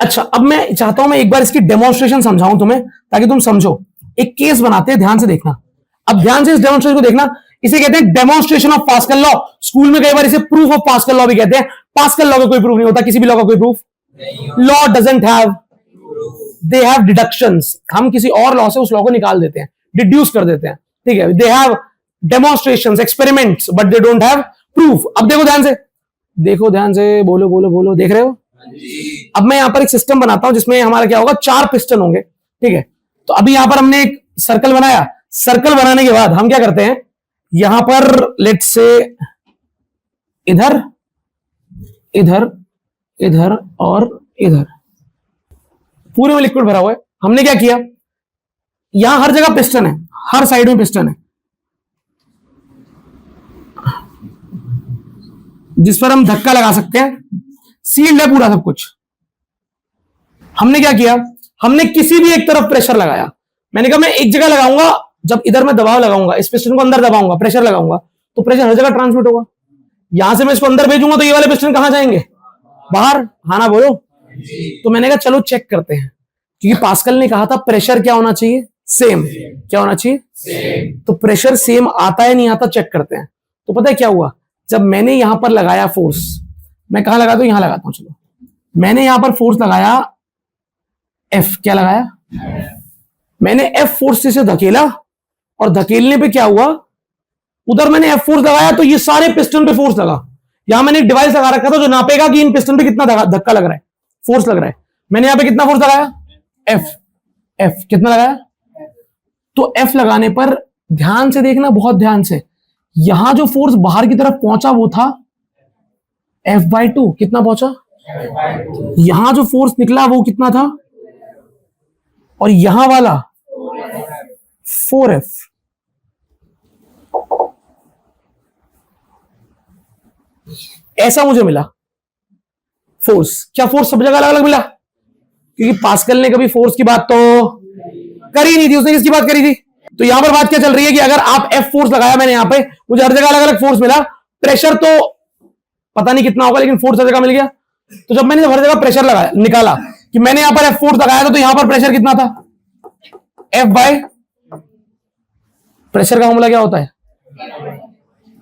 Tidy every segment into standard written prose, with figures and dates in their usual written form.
अच्छा, अब मैं चाहता हूं मैं एक बार इसकी डेमोन्स्ट्रेशन समझाऊं तुम्हें, ताकि तुम समझो। एक केस बनाते हैं, ध्यान से देखना। अब ध्यान से इस डेमोन्स्ट्रेशन को देखना। इसे कहते हैं demonstration of pascal law. School में कई बार इसे प्रूफ ऑफ पास्कल लॉ भी कहते हैं। पास्कल लॉ का कोई प्रूफ नहीं होता, किसी भी लॉ का कोई proof. Law doesn't have, they have deductions. हम किसी और लॉ से उस लॉ को निकाल देते हैं, डिड्यूस कर देते हैं, ठीक है। They have demonstrations, experiments, but they don't have proof. अब देखो ध्यान से, देखो ध्यान से, बोलो बोलो बोलो, देख रहे हो? अब मैं यहां पर एक सिस्टम बनाता हूं जिसमें हमारा क्या होगा, 4 पिस्टन होंगे, ठीक है। तो अभी यहां पर हमने एक सर्कल बनाया। सर्कल बनाने के बाद हम क्या करते हैं, यहां पर लेट्स से इधर, इधर, इधर और इधर पूरे में लिक्विड भरा हुआ है। हमने क्या किया, यहां हर जगह पिस्टन है, हर साइड में पिस्टन है, जिस पर हम धक्का लगा सकते हैं। सील्ड है पूरा सब कुछ। हमने क्या किया, हमने किसी भी एक तरफ प्रेशर लगाया। मैंने कहा मैं एक जगह लगाऊंगा, जब इधर मैं दबाव लगाऊंगा, इस पिस्टन को अंदर दबाऊंगा, प्रेशर लगाऊंगा, तो प्रेशर हर जगह ट्रांसमिट होगा। यहां से मैं इसको अंदर भेजूंगा तो ये वाले पिस्टन कहां जाएंगे, बाहर। हाँ ना बोलो। तो मैंने कहा चलो चेक करते हैं, क्योंकि पास्कल ने कहा था प्रेशर क्या होना चाहिए, सेम। क्या होना चाहिए, सेम। तो प्रेशर सेम आता है नहीं आता, चेक करते हैं। तो पता है क्या हुआ, जब मैंने यहां पर लगाया फोर्स, मैं कहां लगाता हूं, यहां लगाता हूं, चलो। मैंने यहां पर फोर्स लगाया F, क्या लगाया, मैंने F फोर्स से धकेला, और धकेलने पे क्या हुआ, उधर मैंने F फोर्स लगाया तो ये सारे पिस्टन पे फोर्स लगा। यहां मैंने एक डिवाइस लगा रखा था जो नापेगा कि इन पिस्टन पे कितना धक्का लग रहा है, फोर्स लग रहा है। मैंने यहां पे कितना फोर्स लगाया, F कितना लगाया। तो F लगाने पर ध्यान से देखना, बहुत ध्यान से, यहां जो फोर्स बाहर की तरफ पहुंचा वो था F/2। कितना पहुंचा, यहां जो फोर्स निकला वो कितना था, और यहां वाला 4F। ऐसा मुझे मिला फोर्स। क्या फोर्स सब जगह अलग अलग मिला, क्योंकि पास्कल ने कभी फोर्स की बात तो करी नहीं थी, उसने किसकी बात करी थी। तो यहां पर बात क्या चल रही है कि अगर आप F फोर्स लगाया मैंने यहां पे, मुझे हर जगह अलग अलग फोर्स मिला। प्रेशर तो पता नहीं कितना होगा, लेकिन फोर्स हर जगह मिल गया। तो जब मैंने हर जगह प्रेशर लगाया, निकाला कि मैंने यहां पर F फोर्स लगाया था, तो यहां पर प्रेशर कितना था, F बाय प्रेशर का फॉर्मूला क्या होता है।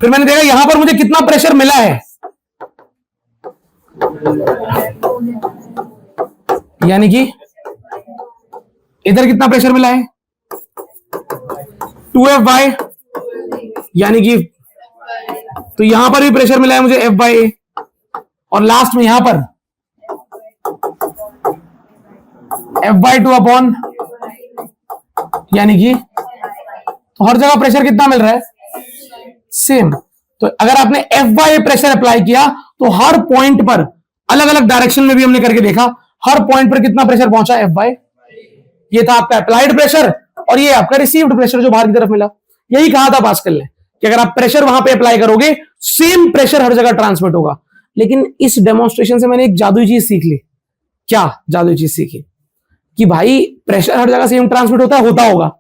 फिर मैंने देखा यहां पर मुझे कितना प्रेशर मिला है, यानी कि इधर कितना प्रेशर मिला है, 2F बाय, यानी कि, तो यहां पर भी प्रेशर मिला है मुझे F बाय ए, और लास्ट में यहां पर F/2 अपॉन, यानी कि, तो हर जगह प्रेशर कितना मिल रहा है, सेम। तो अगर आपने F/A प्रेशर अप्लाई किया तो हर पॉइंट पर, अलग अलग डायरेक्शन में भी हमने करके देखा, हर पॉइंट पर कितना प्रेशर पहुंचा, F/, ये था आपका अप्लाइड प्रेशर, और ये आपका रिसीव्ड प्रेशर जो बाहर की तरफ मिला। यही कहा था पास्कल ने कि अगर आप प्रेशर वहां पे अप्लाई करोगे, सेम प्रेशर हर जगह ट्रांसमिट होगा। लेकिन इस डेमोन्स्ट्रेशन से मैंने एक जादुई चीज सीख ली। क्या जादुई चीज सीखी, कि भाई प्रेशर हर जगह सेम ट्रांसमिट होता होगा,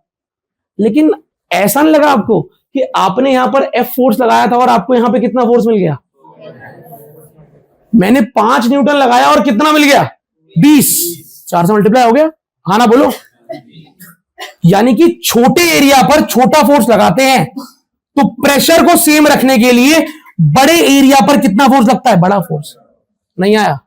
लेकिन ऐसा नहीं लगा आपको कि आपने यहां पर F फोर्स लगाया था और आपको यहां पे कितना फोर्स मिल गया, मैंने 5 न्यूटन लगाया और कितना मिल गया, 20, 4 से मल्टीप्लाई हो गया। हाँ ना बोलो। यानी कि छोटे एरिया पर छोटा फोर्स लगाते हैं, तो प्रेशर को सेम रखने के लिए बड़े एरिया पर कितना फोर्स लगता है, बड़ा फोर्स। नहीं आया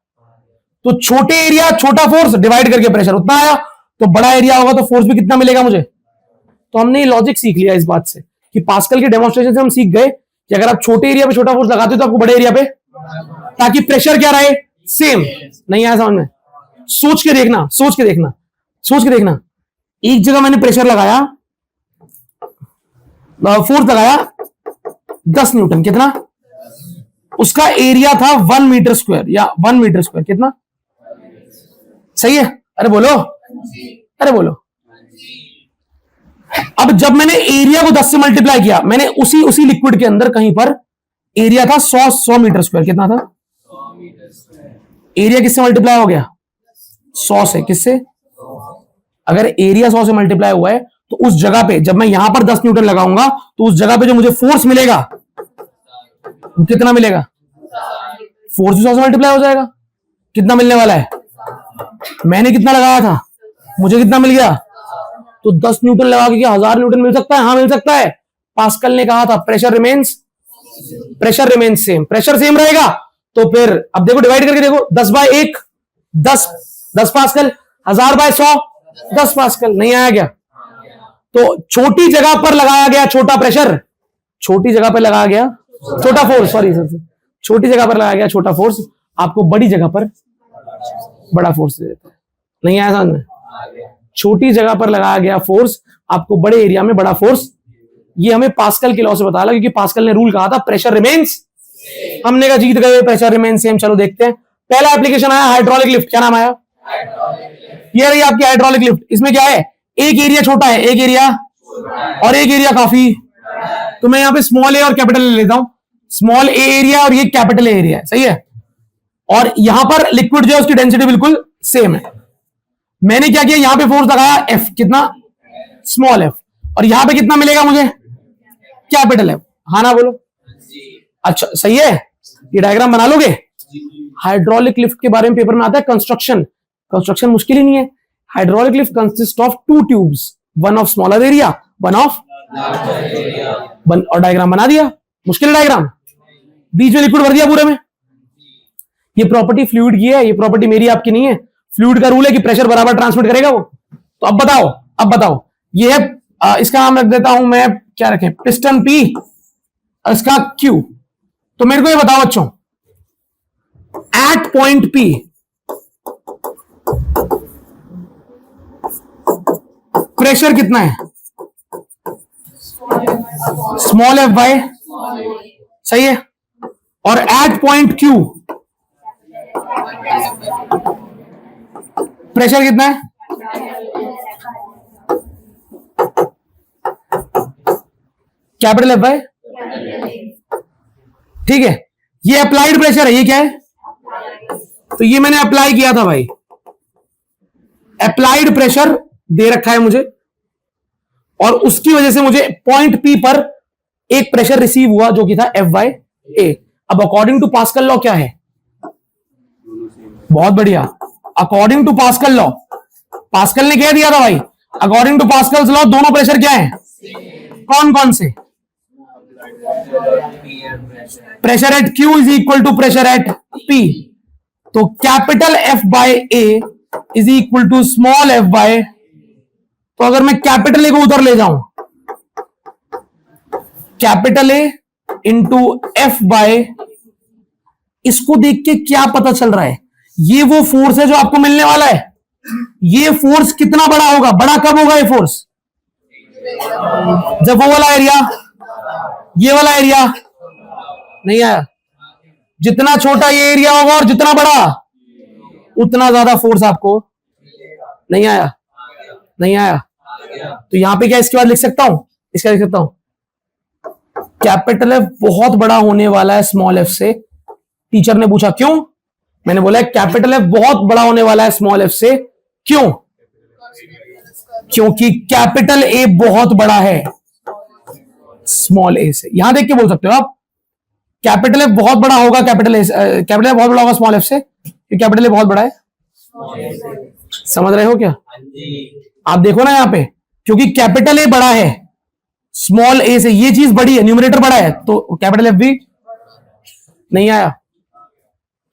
तो छोटे एरिया छोटा फोर्स डिवाइड करके प्रेशर उतना आया, तो बड़ा एरिया होगा तो फोर्स भी कितना मिलेगा मुझे। तो हमने लॉजिक सीख लिया इस बात से कि पास्कल के डेमोन्स्ट्रेशन से हम सीख गए कि अगर आप छोटे एरिया पे छोटा फोर्स लगाते हो तो आपको बड़े एरिया पे, ताकि प्रेशर क्या रहे, सेम। नहीं आया समझ में, सोच के देखना, सोच के देखना, सोच के देखना। एक जगह मैंने प्रेशर लगाया, फोर्स लगाया 10 न्यूटन, कितना, उसका एरिया था 1 मीटर स्क्वायर, या 1 मीटर स्क्वायर कितना, सही है। अरे बोलो, अरे बोलो। अब जब मैंने एरिया को 10 से मल्टीप्लाई किया, मैंने उसी लिक्विड के अंदर कहीं पर एरिया था 100 मीटर स्क्वायर, कितना था, एरिया किससे मल्टीप्लाई हो गया, 100 से। किससे, अगर एरिया 100 से मल्टीप्लाई हुआ है तो उस जगह पे जब मैं यहां पर 10 न्यूटन लगाऊंगा तो उस जगह पे जो मुझे फोर्स मिलेगा वो कितना मिलेगा, फोर्स भी 100 से मल्टीप्लाई हो जाएगा। कितना मिलने वाला है? मैंने कितना लगाया था, मुझे कितना मिल गया? तो 10 न्यूटन लगा के 1000 न्यूटन मिल सकता है? हाँ मिल सकता है। पास्कल ने कहा था pressure remains same. Pressure same रहेगा तो फिर अब देखो डिवाइड करके देखो, 10/1 10 पास्कल, 1000/100 10 पास्कल। नहीं आया क्या? तो छोटी जगह पर लगाया गया छोटा प्रेशर, छोटी जगह पर लगाया गया छोटा फोर्स, सॉरी सर, छोटी जगह पर लगाया गया छोटा फोर्स आपको बड़ी जगह पर बड़ा फोर्स दे देता है। नहीं आया समझ में? छोटी जगह पर लगाया गया फोर्स आपको बड़े एरिया में बड़ा फोर्स। ये हमें पास्कल के लॉ से पता लगा, क्योंकि पास्कल ने रूल कहा था प्रेशर रिमेन्स। हमने कहा जीत गए, प्रेशर रिमेन्स सेम। चलो देखते हैं। पहला एप्लीकेशन आया हाइड्रोलिक लिफ्ट। क्या नाम आया? ये रही आपकी हाइड्रोलिक लिफ्ट। इसमें क्या है, एक एरिया छोटा है, एक एरिया और एक एरिया काफी। तो मैं यहां पे स्मॉल ए और कैपिटल ए लेता हूं। स्मॉल ए एरिया और ये कैपिटल ए एरिया है, सही है। और यहां पर लिक्विड जो है उसकी डेंसिटी बिल्कुल सेम है। मैंने क्या किया, यहां पे फोर्स लगाया एफ, कितना? Small F. और यहां पे कितना मिलेगा मुझे? Capital F. हाँ ना बोलो? अच्छा सही है। ये डायग्राम बना लोगे? हाइड्रोलिक लिफ्ट के बारे में पेपर में आता है कंस्ट्रक्शन। कंस्ट्रक्शन मुश्किल ही नहीं है। Hydraulic lift consist of 2 tubes, one of smaller area, one of और डायग्राम बना दिया। मुश्किल डायग्राम, बीच में लिक्विड भर दिया पूरे में। ये प्रॉपर्टी फ्लूइड की है, ये प्रॉपर्टी मेरी आपकी नहीं है। फ्लूइड का रूल है कि प्रेशर बराबर ट्रांसमिट करेगा वो। तो अब बताओ ये है, इसका नाम रख देता हूं मैं, क्या रखें, पिस्टन पी, इसका क्यू। तो मेरे को ये बताओ बच्चों, एट पॉइंट पी प्रेशर कितना है? स्मॉल एफ बाय, सही है। और एट पॉइंट क्यू प्रेशर कितना है? कैपिटल एफ बाय, ठीक है। ये अप्लाइड प्रेशर है, ये क्या है? तो ये मैंने अप्लाई किया था भाई, अप्लाइड प्रेशर दे रखा है मुझे, और उसकी वजह से मुझे पॉइंट पी पर एक प्रेशर रिसीव हुआ जो कि था एफ बाय ए। अब अकॉर्डिंग टू पास्कल लॉ क्या है? बहुत बढ़िया, according to Pascal law, Pascal ने कह दिया था भाई, अकॉर्डिंग टू पास्कल लॉ दोनों प्रेशर क्या है? कौन कौन से? Pressure at Q is equal to pressure at P. तो capital F by A is equal to small F by, तो अगर मैं कैपिटल ए को उधर ले जाऊं, capital A into F by, इसको देख के क्या पता चल रहा है? ये वो फोर्स है जो आपको मिलने वाला है। ये फोर्स कितना बड़ा होगा? बड़ा कब होगा ये फोर्स? जब वो वाला एरिया, ये वाला एरिया नहीं आया, जितना छोटा ये एरिया होगा और जितना बड़ा उतना ज्यादा फोर्स आपको नहीं आया, नहीं आया। तो यहां पे क्या इसके बाद लिख सकता हूं? इसका लिख सकता हूं, कैपिटल एफ बहुत बड़ा होने वाला है स्मॉल एफ से। टीचर ने पूछा क्यों? मैंने बोला कैपिटल एफ बहुत बड़ा होने वाला है स्मॉल एफ से। क्यों? क्योंकि कैपिटल ए बहुत बड़ा है स्मॉल ए से। यहां देख के बोल सकते हो आप, कैपिटल एफ बहुत बड़ा होगा, कैपिटल एफ बहुत बड़ा होगा स्मॉल एफ से, कैपिटल ए बहुत बड़ा है। समझ रहे हो क्या? आप देखो ना यहां पे, क्योंकि कैपिटल ए बड़ा है स्मॉल ए से, ये चीज बड़ी है, न्यूमरेटर बड़ा है, तो कैपिटल एफ भी नहीं आया।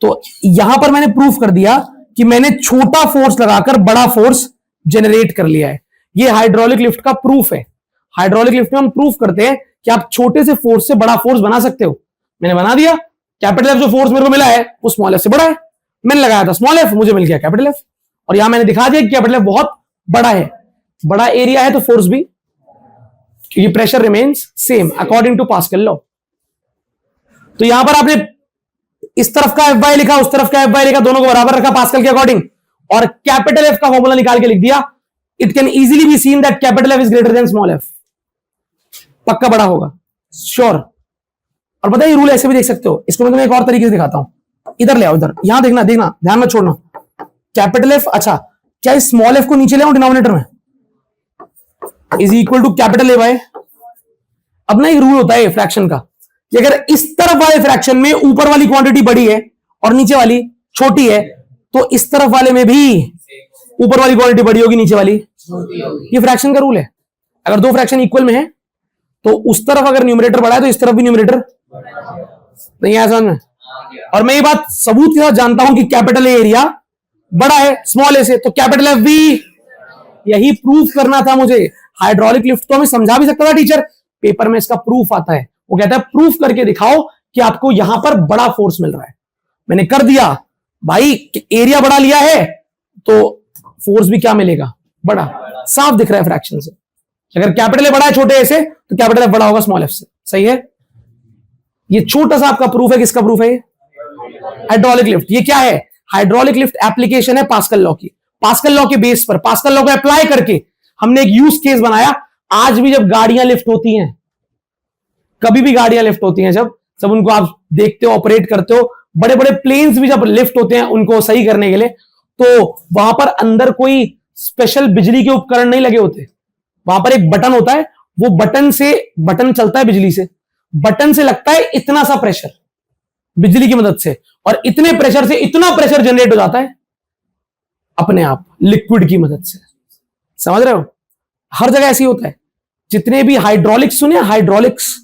तो यहां पर मैंने प्रूफ कर दिया कि मैंने छोटा फोर्स लगाकर बड़ा फोर्स जनरेट कर लिया है। ये हाइड्रोलिक लिफ्ट का प्रूफ है। हाइड्रोलिक लिफ्ट में हम प्रूफ करते हैं कि आप छोटे से फोर्स से बड़ा फोर्स बना सकते हो। मैंने बना दिया। कैपिटल एफ जो फोर्स मेरे को मिला है वो स्मॉल एफ से बड़ा है। मैंने लगाया था स्मॉल एफ, मुझे मिल गया कैपिटल एफ। और यहां मैंने दिखा दिया कि कैपिटल एफ बहुत बड़ा है, बड़ा एरिया है तो फोर्स भी, क्योंकि pressure remains same according to Pascal law. तो यहां पर आपने इस तरफ का एफ बाय लिखा, उस तरफ का एफ बाय लिखा, दोनों को बराबर रखा पास्कल के अकॉर्डिंग, और कैपिटल एफ का फॉर्मूला निकाल के लिख दिया। It can easily be seen that capital F is greater than small F. पक्का बड़ा होगा, श्योर। और पता है ये रूल ऐसे भी देख सकते हो, इसको मैं तुम्हें एक और तरीके से दिखाता हूं। इधर ले आओ, इधर, यहां देखना, देखना, ध्यान में छोड़ना। कैपिटल एफ, अच्छा क्या इस स्मॉल एफ को नीचे ले आओ डिनोमिनेटर में, is equal to capital A by, अब ना एक रूल होता है फ्रैक्शन का कि अगर इस तरफ वाले फ्रैक्शन में ऊपर वाली क्वांटिटी बड़ी है और नीचे वाली छोटी है, तो इस तरफ वाले में भी ऊपर वाली क्वांटिटी बड़ी होगी, नीचे वाली। ये फ्रैक्शन का रूल है। अगर दो फ्रैक्शन इक्वल में है तो उस तरफ अगर न्यूमरेटर बड़ा है तो इस तरफ भी न्यूमरेटर नहीं आया समझ में। और मैं ये बात सबूत के साथ जानता हूं कि कैपिटल ए एरिया बड़ा है स्मॉल ए से, तो कैपिटल एफ भी। यही प्रूफ करना था मुझे। हाइड्रोलिक लिफ्ट तो हमें समझा भी सकता था टीचर, पेपर में इसका प्रूफ आता है। वो कहता है प्रूफ करके दिखाओ कि आपको यहां पर बड़ा फोर्स मिल रहा है। मैंने कर दिया भाई, एरिया बड़ा लिया है तो फोर्स भी क्या मिलेगा, बड़ा। साफ दिख रहा है फ्रैक्शन से। अगर कैपिटल ए बड़ा है छोटे ए से तो कैपिटल एफ बड़ा होगा स्मॉल एफ से। सही है। ये छोटा सा आपका प्रूफ है। किसका प्रूफ है ये? Hydraulic lift. ये क्या है? हाइड्रोलिक लिफ्ट एप्लीकेशन है पास्कल लॉ की। पास्कल लॉ के बेस पर, पास्कल लॉ को अप्लाई करके हमने एक यूज केस बनाया। आज भी जब गाड़ियां लिफ्ट होती हैं, कभी भी गाड़ियां लिफ्ट होती हैं, जब उनको आप देखते हो, ऑपरेट करते हो, बड़े बड़े प्लेन्स भी जब लिफ्ट होते हैं उनको सही करने के लिए, तो वहां पर अंदर कोई स्पेशल बिजली के उपकरण नहीं लगे होते। वहां पर एक बटन होता है, वो बटन चलता है बिजली से, बटन से लगता है इतना सा प्रेशर बिजली की मदद से, और इतने प्रेशर से इतना प्रेशर जनरेट हो जाता है अपने आप लिक्विड की मदद से। समझ रहे हो? हर जगह ऐसी होता है। जितने भी हाइड्रोलिक्स सुने, हाइड्रोलिक्स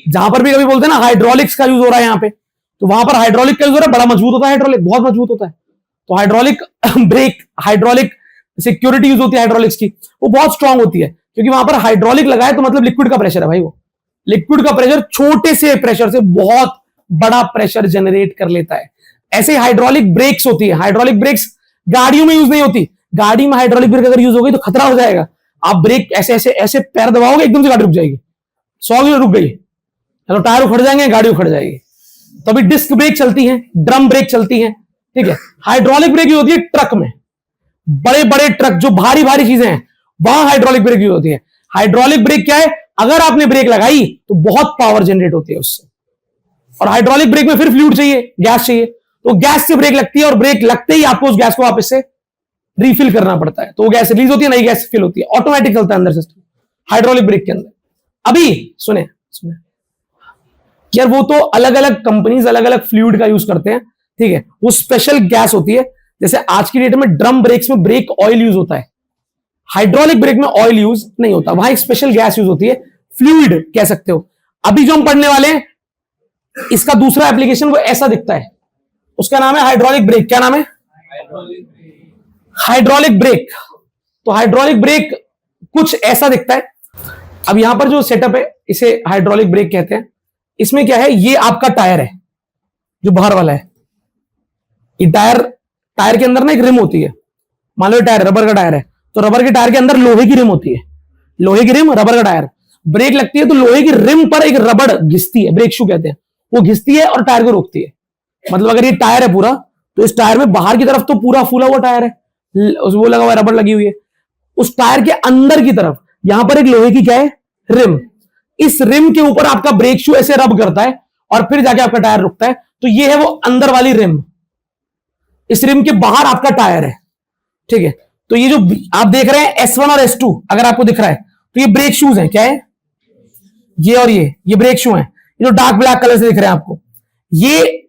जहां पर भी कभी बोलते हैं ना हाइड्रोलिक्स का यूज हो रहा है यहां पे, तो वहां पर हाइड्रोलिक का यूज हो रहा है। बड़ा मजबूत होता है हाइड्रोलिक, बहुत मजबूत होता है। तो hydraulic brake, hydraulic security use होती है हाइड्रोलिक्स की, वो बहुत स्ट्रांग होती है, क्योंकि वहां पर हाइड्रोलिक लगाए तो मतलब लिक्विड का प्रेशर है भाई। वो लिक्विड का प्रेशर छोटे से प्रेशर से बहुत बड़ा प्रेशर जनरेट कर लेता है। ऐसे हाइड्रोलिक ब्रेक्स होती है। हाइड्रोलिक ब्रेक्स गाड़ियों में यूज नहीं होती। गाड़ी में हाइड्रोलिक ब्रेक अगर यूज हो गई तो खतरा हो जाएगा। आप ब्रेक ऐसे ऐसे ऐसे पैर दबाओगे, एकदम से गाड़ी रुक जाएगी। 100 किलो रुक गई तो टायर उखड़ जाएंगे, गाड़ी उखड़ जाएगी। तभी डिस्क ब्रेक चलती है, ड्रम ब्रेक चलती है, ठीक है। हाइड्रोलिक ब्रेक यूज होती है ट्रक में, बड़े बड़े ट्रक जो भारी भारी चीजें हैं, वहां हाइड्रोलिक ब्रेक यूज होती है। हाइड्रोलिक ब्रेक क्या है? अगर आपने ब्रेक लगाई तो बहुत पावर जनरेट होती है उससे। और हाइड्रोलिक ब्रेक में फिर फ्लूइड चाहिए, गैस चाहिए, तो गैस से ब्रेक लगती है, और ब्रेक लगते ही आपको उस गैस को वापस से रिफिल करना पड़ता है। तो वो गैस रिलीज होती है, नई गैस फिल होती है, ऑटोमेटिक चलता है अंदर सिस्टम हाइड्रोलिक ब्रेक के अंदर। अभी सुने यार, वो तो अलग अलग कंपनीज अलग अलग फ्लूइड का यूज करते हैं, ठीक है। वो स्पेशल गैस होती है। जैसे आज की डेट में ड्रम ब्रेक्स में ब्रेक ऑयल यूज होता है, हाइड्रोलिक ब्रेक में ऑयल यूज नहीं होता, वहां एक स्पेशल गैस यूज होती है, फ्लूइड कह सकते हो। अभी जो हम पढ़ने वाले हैं, इसका दूसरा एप्लीकेशन वो ऐसा दिखता है, उसका नाम है हाइड्रोलिक ब्रेक। क्या नाम है? Hydraulic brake. तो हाइड्रोलिक ब्रेक कुछ ऐसा दिखता है। अब यहां पर जो सेटअप है, इसे हाइड्रोलिक ब्रेक कहते हैं। इसमें क्या है? ये आपका टायर है जो बाहर वाला है। ये टायर के अंदर ना एक रिम होती है। मान लो टायर रबर का टायर है, तो रबर के टायर के अंदर लोहे की रिम होती है। लोहे की रिम, रबर का टायर। ब्रेक लगती है तो लोहे की रिम पर एक रबड़ घिसती है, ब्रेक शू कहते हैं। वो घिसती है और टायर को रोकती है। मतलब अगर ये टायर है पूरा, तो इस टायर में बाहर की तरफ तो पूरा फूला हुआ टायर है, वो लगा हुआ रबड़ लगी हुई है। उस टायर के अंदर की तरफ यहां पर एक लोहे की क्या है? रिम। इस रिम के ऊपर आपका ब्रेक शू ऐसे रब करता है और फिर जाके आपका टायर रुकता है। तो ये है वो अंदर वाली रिम। इस रिम के बाहर आपका टायर है, ठीक है। तो ये जो आप देख रहे हैं S1 और S2, अगर आपको दिख रहा है तो ये ब्रेक शूज हैं। क्या है ये? और ये ब्रेक शू हैं, ये जो डार्क ब्लैक कलर से दिख रहे हैं आपको। ये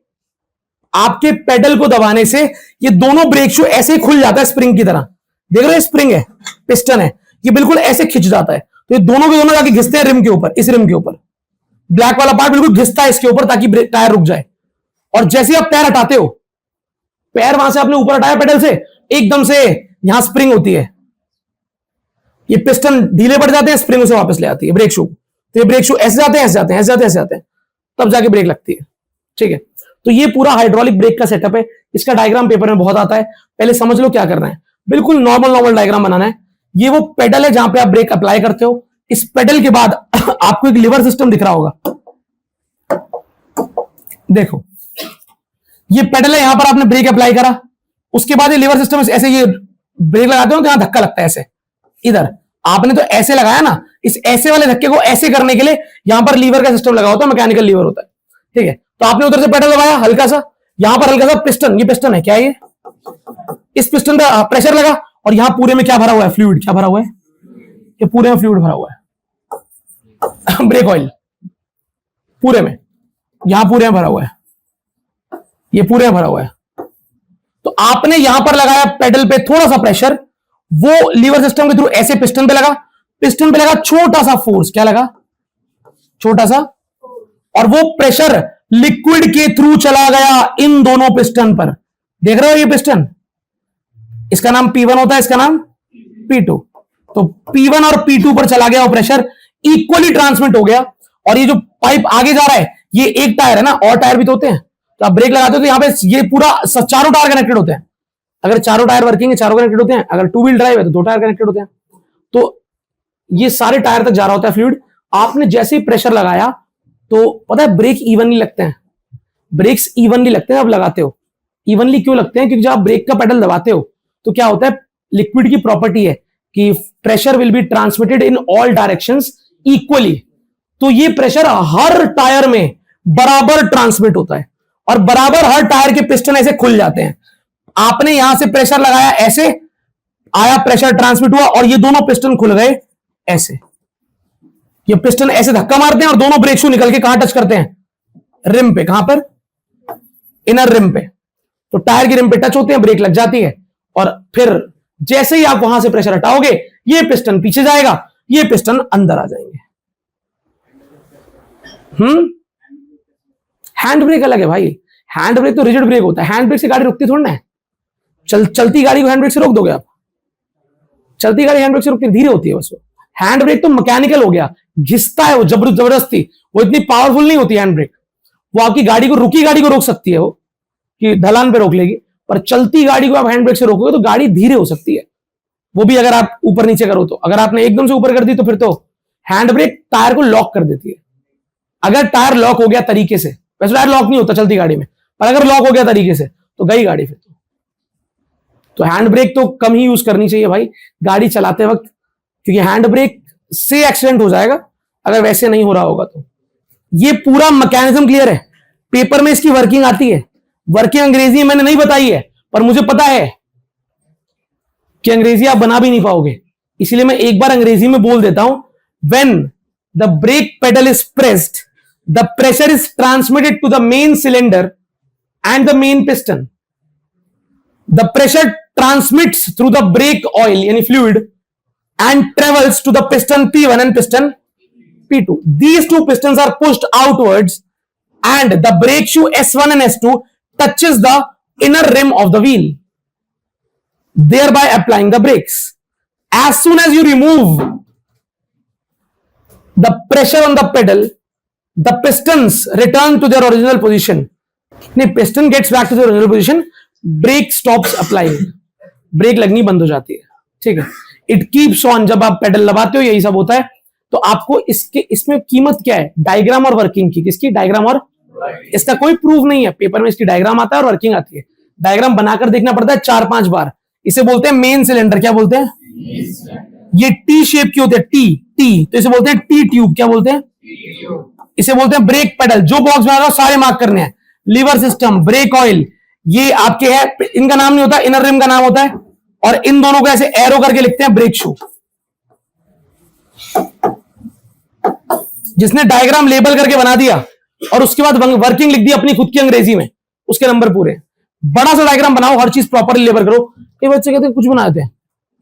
आपके पेडल को दबाने से ये दोनों ब्रेक शू ऐसे ही खुल जाता है स्प्रिंग की तरह। देख रहे हैं, स्प्रिंग है, पिस्टन है, ये बिल्कुल ऐसे खिंच जाता है। तो ये दोनों के दोनों जाके घिसते हैं रिम के ऊपर। इस रिम के ऊपर ब्लैक वाला पार्ट बिल्कुल घिसता है इसके ऊपर, ताकि टायर रुक जाए। और जैसे ही आप पैर हटाते हो, पैर वहां से आपने ऊपर हटाया पेडल से, एकदम से यहां स्प्रिंग होती है, ये पिस्टन ढीले पड़ जाते हैं, स्प्रिंग उसे वापस ले आती है ब्रेक शू। तो ये ब्रेक शू ऐसे जाते हैं, ऐसे जाते हैं, ऐसे जाते हैं, ऐसे जाते हैं, तब जाके ब्रेक लगती है, ठीक है। तो ये पूरा हाइड्रोलिक ब्रेक का सेटअप है। इसका डायग्राम पेपर में बहुत आता है। पहले समझ लो क्या करना है। बिल्कुल नॉर्मल डायग्राम बनाना है। ये वो पेडल है जहां पे आप ब्रेक अप्लाई करते हो। इस पेडल के बाद आपको एक लीवर सिस्टम दिख रहा होगा, देखो ये पेडल है, यहां पर आपने ब्रेक अप्लाई करा, उसके बाद ये लीवर सिस्टम ऐसे, ये ब्रेक लगाते हो तो यहां धक्का लगता है ऐसे, इधर आपने तो ऐसे लगाया ना, इस ऐसे वाले धक्के को ऐसे करने के लिए यहां पर लीवर का सिस्टम लगा होता है, मैकेनिकल लीवर होता है, ठीक है। तो आपने उधर से पेडल दबाया हल्का सा, यहां पर हल्का सा पिस्टन, ये पिस्टन है, क्या है ये? इस पिस्टन का प्रेशर लगा, और यहां पूरे में क्या भरा हुआ है? फ्लूइड। क्या भरा हुआ है? ये पूरे में फ्लूइड भरा हुआ है ब्रेक ऑयल पूरे में, यहां पूरे में भरा हुआ है, ये पूरे में भरा हुआ है। तो आपने यहां पर लगाया पेडल पे थोड़ा सा प्रेशर, वो लीवर सिस्टम के थ्रू ऐसे पिस्टन पे लगा, पिस्टन पे लगा छोटा सा फोर्स, क्या लगा, छोटा सा, और वो प्रेशर लिक्विड के थ्रू चला गया इन दोनों पिस्टन पर। देख रहे हो ये पिस्टन, इसका नाम P1 होता है, इसका नाम P2। तो P1 और P2 पर चला गया वो प्रेशर, इक्वली ट्रांसमिट हो गया। और ये जो पाइप आगे जा रहा है, ये एक टायर है ना, और टायर भी तो होते हैं। तो आप ब्रेक लगाते हो तो यहाँ पे ये पूरा चारों टायर कनेक्टेड होते हैं। अगर चारों टायर वर्किंग है, चारों कनेक्टेड होते हैं। अगर 2 व्हील ड्राइव है तो 2 टायर कनेक्टेड होते हैं। तो ये सारे टायर तक जा रहा होता है फ्लूइड। आपने जैसे ही प्रेशर लगाया तो पता है ब्रेक इवनली लगते हैं, ब्रेक्स इवनली लगते हैं। आप लगाते हो इवनली क्यों लगते हैं, क्योंकि जब आप ब्रेक का पेडल दबाते हो तो क्या होता है, लिक्विड की प्रॉपर्टी है कि pressure will be transmitted in all directions equally. तो ये प्रेशर हर टायर में बराबर ट्रांसमिट होता है और बराबर हर टायर के पिस्टन ऐसे खुल जाते हैं। आपने यहां से प्रेशर लगाया, ऐसे आया, प्रेशर ट्रांसमिट हुआ और ये दोनों पिस्टन खुल गए ऐसे। ये पिस्टन ऐसे धक्का मारते हैं और दोनों ब्रेक शू निकल के कहां टच करते हैं, रिम पे। कहां पर, इनर रिम पे। तो टायर की रिम पे टच होते हैं, ब्रेक लग जाती है और फिर जैसे ही आप वहां से प्रेशर हटाओगे, ये पिस्टन पीछे जाएगा, ये पिस्टन अंदर आ जाएंगे। हैंड ब्रेक अलग है भाई। हैंड ब्रेक तो रिजिड ब्रेक होता है। हैंड ब्रेक से गाड़ी रुकती थोड़ी ना है। चलती गाड़ी को हैंड ब्रेक से रोक दोगे आप? चलती गाड़ी हैंड ब्रेक से रुकती, धीरे होती है बस। हैंड ब्रेक तो मैकेनिकल हो गया, घिसता है वो जबरदस्ती। वो इतनी पावरफुल नहीं होती हैंड ब्रेक। वो आपकी गाड़ी को, रुकी गाड़ी को रोक सकती है वो, कि ढलान पे रोक लेगी। पर चलती गाड़ी को आप हैंड ब्रेक से रोकोगे तो गाड़ी धीरे हो सकती है, वो भी अगर आप ऊपर नीचे करो तो। अगर आपने एकदम से ऊपर कर दी तो फिर तो हैंड ब्रेक टायर को लॉक कर देती है। अगर टायर लॉक हो गया तरीके से, वैसे टायर लॉक नहीं होता चलती गाड़ी में, पर अगर लॉक हो गया तरीके से तो गई गाड़ी फिर तो हैंड ब्रेक तो कम ही यूज करनी चाहिए भाई गाड़ी चलाते वक्त, क्योंकि हैंड ब्रेक से एक्सीडेंट हो जाएगा अगर वैसे नहीं हो रहा होगा तो। ये पूरा मैकेनिज्म क्लियर है, पेपर में इसकी वर्किंग आती है। वर्किंग अंग्रेजी में मैंने नहीं बताई है, पर मुझे पता है कि अंग्रेजी आप बना भी नहीं पाओगे, इसलिए मैं एक बार अंग्रेजी में बोल देता हूं। When the brake pedal is pressed, the pressure is transmitted to the main cylinder and the main piston. The pressure transmits through the brake oil यानी fluid and travels to the piston P1 and piston P2. These two pistons are pushed outwards and the brake shoe S1 and S2 touches the inner rim of the wheel, thereby applying the brakes. As soon as you remove the pressure on the pedal, the pistons return to their original position. No, piston gets back to their original position, brake stops applying. Brake लगनी बंद हो जाती है, ठीक है। It keeps on, जब आप pedal दबाते हो यही सब होता है। तो आपको इसमें कीमत क्या है, डायग्राम और वर्किंग की। किसकी, डायग्राम और, इसका कोई प्रूफ नहीं है, पेपर में इसकी डायग्राम आता है और वर्किंग आती है। डायग्राम बनाकर देखना पड़ता है 4-5 बार। इसे बोलते हैं मेन सिलेंडर। क्या बोलते हैं, ये टी शेप की होती है, टी, तो इसे बोलते हैं टी ट्यूब। क्या बोलते हैं, इसे बोलते हैं ब्रेक पेडल। जो बॉक्स में आ रहा सारे मार्क करने हैं। लीवर सिस्टम, ब्रेक ऑयल, ये आपके है, इनका नाम नहीं होता, इनर रिम का नाम होता है। और इन दोनों को ऐसे एरो करके लिखते हैं ब्रेक शू। जिसने डायग्राम लेबल करके बना दिया और उसके बाद वर्किंग लिख दी अपनी खुद की अंग्रेजी में, उसके नंबर पूरे। बड़ा सा डायग्राम बनाओ, हर चीज प्रॉपरली लेबल करो। ये बच्चे कहते हैं कुछ बना देते हैं,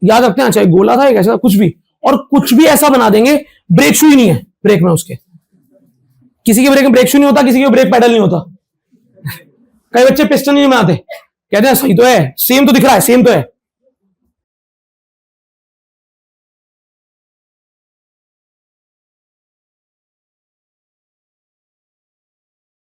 याद रखते हैं, चाहे गोला था ऐसा कुछ भी, और कुछ भी ऐसा बना देंगे, ब्रेक शू ही नहीं है ब्रेक में उसके। किसी के ब्रेक में ब्रेक शू नहीं होता, किसी के ब्रेक पेडल नहीं होता। कई बच्चे पिस्टन नहीं बनाते, कहते हैं सही तो है, सेम तो दिख रहा है, सेम तो है,